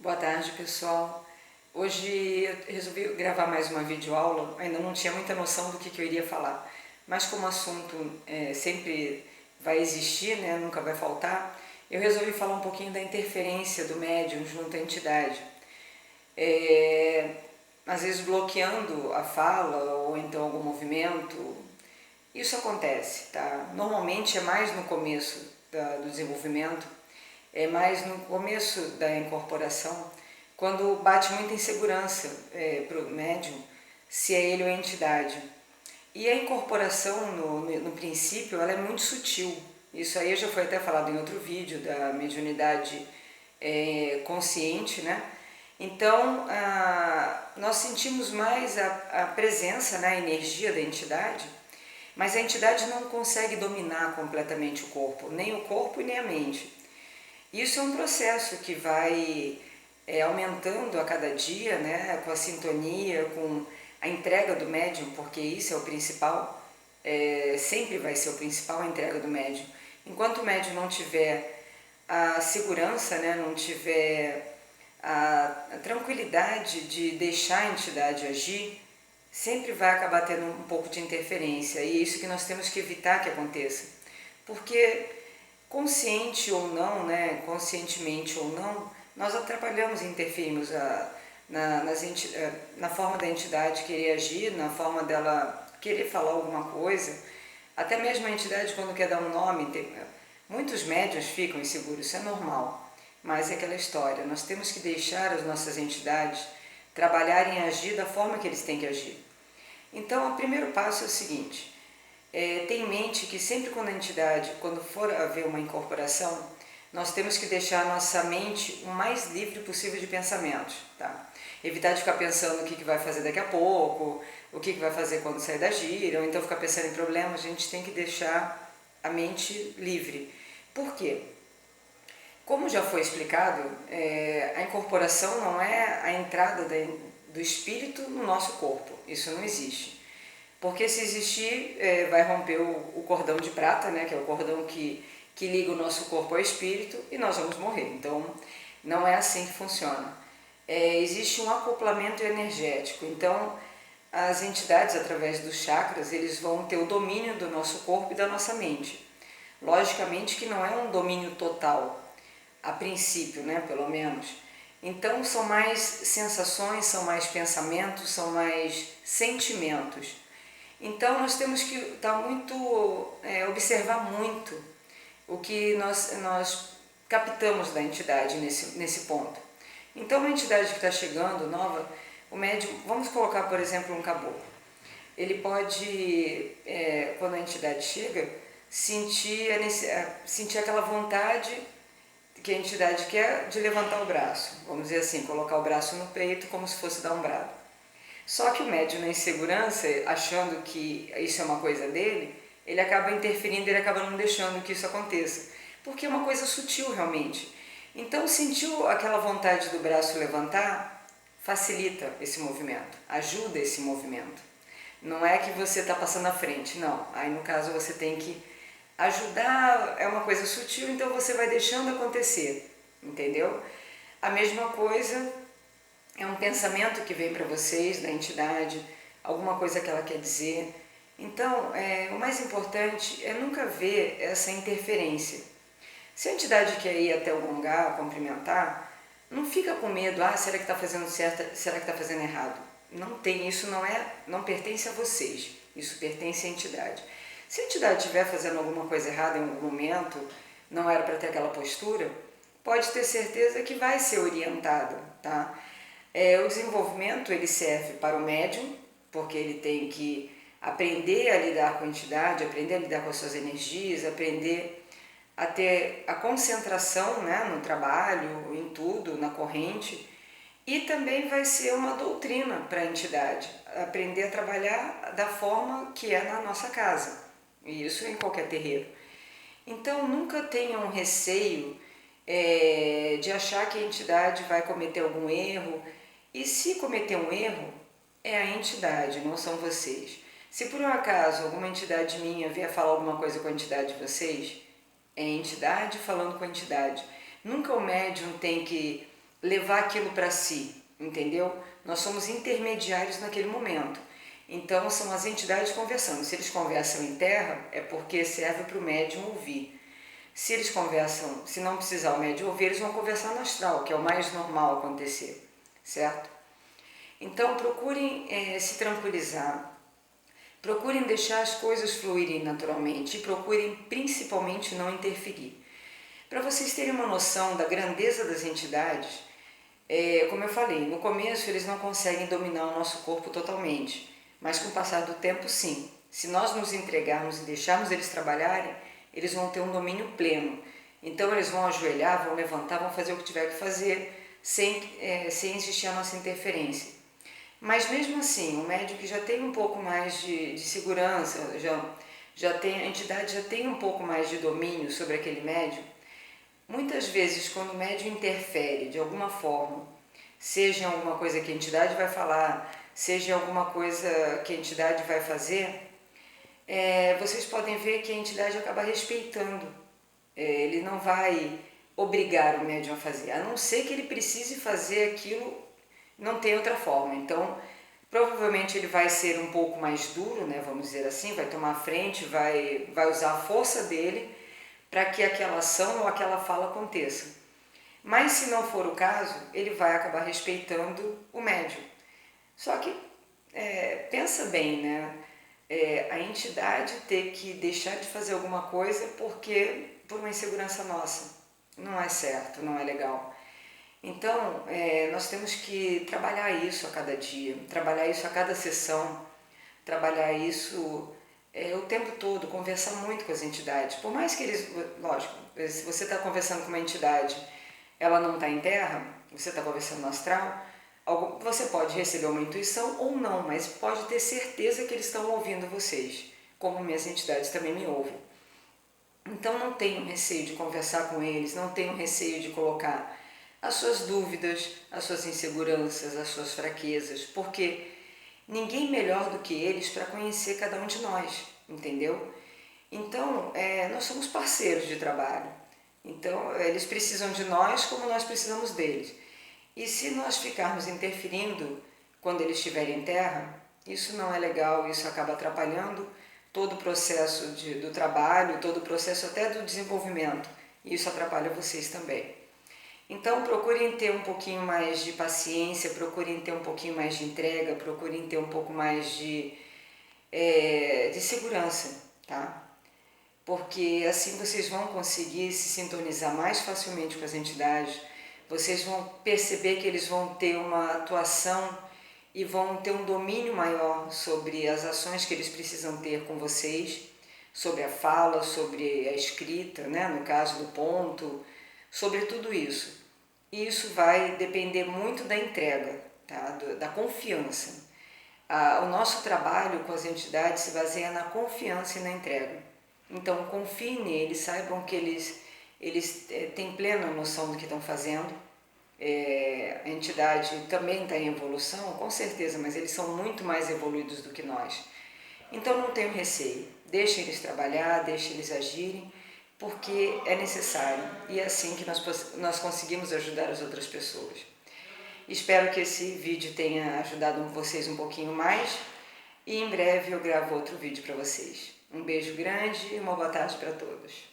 Boa tarde, pessoal. Hoje eu resolvi gravar mais uma videoaula, ainda não tinha muita noção do que eu iria falar, mas como o assunto sempre vai existir, né, nunca vai faltar, eu resolvi falar um pouquinho da interferência do médium junto à entidade. Às vezes bloqueando a fala ou então algum movimento. Isso acontece, tá? Normalmente é mais no começo do desenvolvimento, é mais no começo da incorporação, quando bate muita insegurança para o médium, se é ele ou a entidade. E a incorporação, no princípio, ela é muito sutil. Isso aí já foi até falado em outro vídeo da mediunidade consciente, né? Então, nós sentimos mais a presença, né, a energia da entidade, mas a entidade não consegue dominar completamente o corpo, nem o corpo e nem a mente. Isso é um processo que vai aumentando a cada dia, né, com a sintonia, com a entrega do médium, porque isso é o principal, sempre vai ser o principal, a entrega do médium. Enquanto o médium não tiver a segurança, né, não tiver a tranquilidade de deixar a entidade agir, sempre vai acabar tendo um pouco de interferência, e é isso que nós temos que evitar que aconteça. Porque consciente ou não, né, conscientemente ou não, nós atrapalhamos e interferimos na forma da entidade querer agir, na forma dela querer falar alguma coisa. Até mesmo a entidade, quando quer dar um nome, muitos médiuns ficam inseguros, isso é normal. Mas é aquela história, nós temos que deixar as nossas entidades trabalharem e agir da forma que eles têm que agir. Então, o primeiro passo é o seguinte: tem em mente que sempre quando for haver uma incorporação, nós temos que deixar a nossa mente o mais livre possível de pensamentos, tá? Evitar de ficar pensando o que vai fazer daqui a pouco, o que vai fazer quando sair da gira, ou então ficar pensando em problemas. A gente tem que deixar a mente livre. Por quê? Como já foi explicado, a incorporação não é a entrada do espírito no nosso corpo. Isso não existe. Porque se existir, vai romper o cordão de prata, né, que é o cordão que liga o nosso corpo ao espírito, e nós vamos morrer. Então, não é assim que funciona. Existe um acoplamento energético. Então, as entidades, através dos chakras, eles vão ter o domínio do nosso corpo e da nossa mente. Logicamente que não é um domínio total, a princípio, né, pelo menos. Então, são mais sensações, são mais pensamentos, são mais sentimentos. Então, nós temos que observar muito o que nós captamos da entidade nesse ponto. Então, uma entidade que está chegando, nova, o médium, vamos colocar, por exemplo, um caboclo. Ele pode, quando a entidade chega, sentir aquela vontade que a entidade quer de levantar o braço. Vamos dizer assim, colocar o braço no peito como se fosse dar um brado. Só que o médium, na insegurança, achando que isso é uma coisa dele, ele acaba interferindo, ele acaba não deixando que isso aconteça. Porque é uma coisa sutil, realmente. Então, sentiu aquela vontade do braço levantar, facilita esse movimento, ajuda esse movimento. Não é que você está passando à frente, não. Aí, no caso, você tem que ajudar, é uma coisa sutil, então você vai deixando acontecer, entendeu? A mesma coisa é um pensamento que vem para vocês da entidade, alguma coisa que ela quer dizer. Então, o mais importante é nunca ver essa interferência. Se a entidade quer ir até algum lugar, cumprimentar, não fica com medo, será que está fazendo certo, será que está fazendo errado? Não tem, isso não pertence a vocês, isso pertence à entidade. Se a entidade estiver fazendo alguma coisa errada em algum momento, não era para ter aquela postura, pode ter certeza que vai ser orientada, tá? O desenvolvimento ele serve para o médium, porque ele tem que aprender a lidar com a entidade, aprender a lidar com as suas energias, aprender a ter a concentração, né, no trabalho, em tudo, na corrente. E também vai ser uma doutrina para a entidade, aprender a trabalhar da forma que é na nossa casa, e isso em qualquer terreiro. Então nunca tenham receio de achar que a entidade vai cometer algum erro, e se cometer um erro, é a entidade, não são vocês. Se por um acaso alguma entidade minha vier falar alguma coisa com a entidade de vocês, é a entidade falando com a entidade. Nunca o médium tem que levar aquilo para si, entendeu? Nós somos intermediários naquele momento. Então são as entidades conversando. Se eles conversam em terra, é porque serve para o médium ouvir. Se eles conversam, se não precisar o médium ouvir, eles vão conversar no astral, que é o mais normal acontecer, certo? Então procurem se tranquilizar, procurem deixar as coisas fluírem naturalmente e procurem principalmente não interferir. Para vocês terem uma noção da grandeza das entidades, como eu falei, no começo eles não conseguem dominar o nosso corpo totalmente, mas com o passar do tempo sim. Se nós nos entregarmos e deixarmos eles trabalharem, eles vão ter um domínio pleno. Então eles vão ajoelhar, vão levantar, vão fazer o que tiver que fazer, sem existir a nossa interferência. Mas mesmo assim, o médium que já tem um pouco mais de segurança, a entidade já tem um pouco mais de domínio sobre aquele médium, muitas vezes quando o médium interfere de alguma forma, seja em alguma coisa que a entidade vai falar, seja em alguma coisa que a entidade vai fazer, vocês podem ver que a entidade acaba respeitando. Ele não vai obrigar o médium a fazer, a não ser que ele precise fazer aquilo, não tem outra forma. Então, provavelmente ele vai ser um pouco mais duro, né, vamos dizer assim, vai tomar a frente, vai usar a força dele para que aquela ação ou aquela fala aconteça. Mas se não for o caso, ele vai acabar respeitando o médium. Só que pensa bem, né? A entidade ter que deixar de fazer alguma coisa por uma insegurança nossa. Não é certo, não é legal. Então, nós temos que trabalhar isso a cada dia, trabalhar isso a cada sessão, trabalhar isso o tempo todo, conversar muito com as entidades. Por mais que eles, lógico, se você está conversando com uma entidade, ela não está em terra, você está conversando no astral, você pode receber uma intuição ou não, mas pode ter certeza que eles estão ouvindo vocês, como minhas entidades também me ouvem. Então não tenham receio de conversar com eles, não tenham receio de colocar as suas dúvidas, as suas inseguranças, as suas fraquezas, porque ninguém melhor do que eles para conhecer cada um de nós, entendeu? Então, nós somos parceiros de trabalho. Então, eles precisam de nós como nós precisamos deles. E se nós ficarmos interferindo quando eles estiverem em terra, isso não é legal, isso acaba atrapalhando todo o processo do trabalho, todo o processo até do desenvolvimento. E isso atrapalha vocês também. Então procurem ter um pouquinho mais de paciência, procurem ter um pouquinho mais de entrega, procurem ter um pouco mais de segurança, tá? Porque assim vocês vão conseguir se sintonizar mais facilmente com as entidades, vocês vão perceber que eles vão ter uma atuação e vão ter um domínio maior sobre as ações que eles precisam ter com vocês, sobre a fala, sobre a escrita, né? No caso do ponto, sobre tudo isso. E isso vai depender muito da entrega, tá? Da confiança. O nosso trabalho com as entidades se baseia na confiança e na entrega. Então confiem neles, saibam que eles têm plena noção do que estão fazendo. A entidade também está em evolução, com certeza, mas eles são muito mais evoluídos do que nós. Então não tenham receio, deixem eles trabalhar, deixem eles agirem, porque é necessário e é assim que nós conseguimos ajudar as outras pessoas. Espero que esse vídeo tenha ajudado vocês um pouquinho mais e em breve eu gravo outro vídeo para vocês. Um beijo grande e uma boa tarde para todos.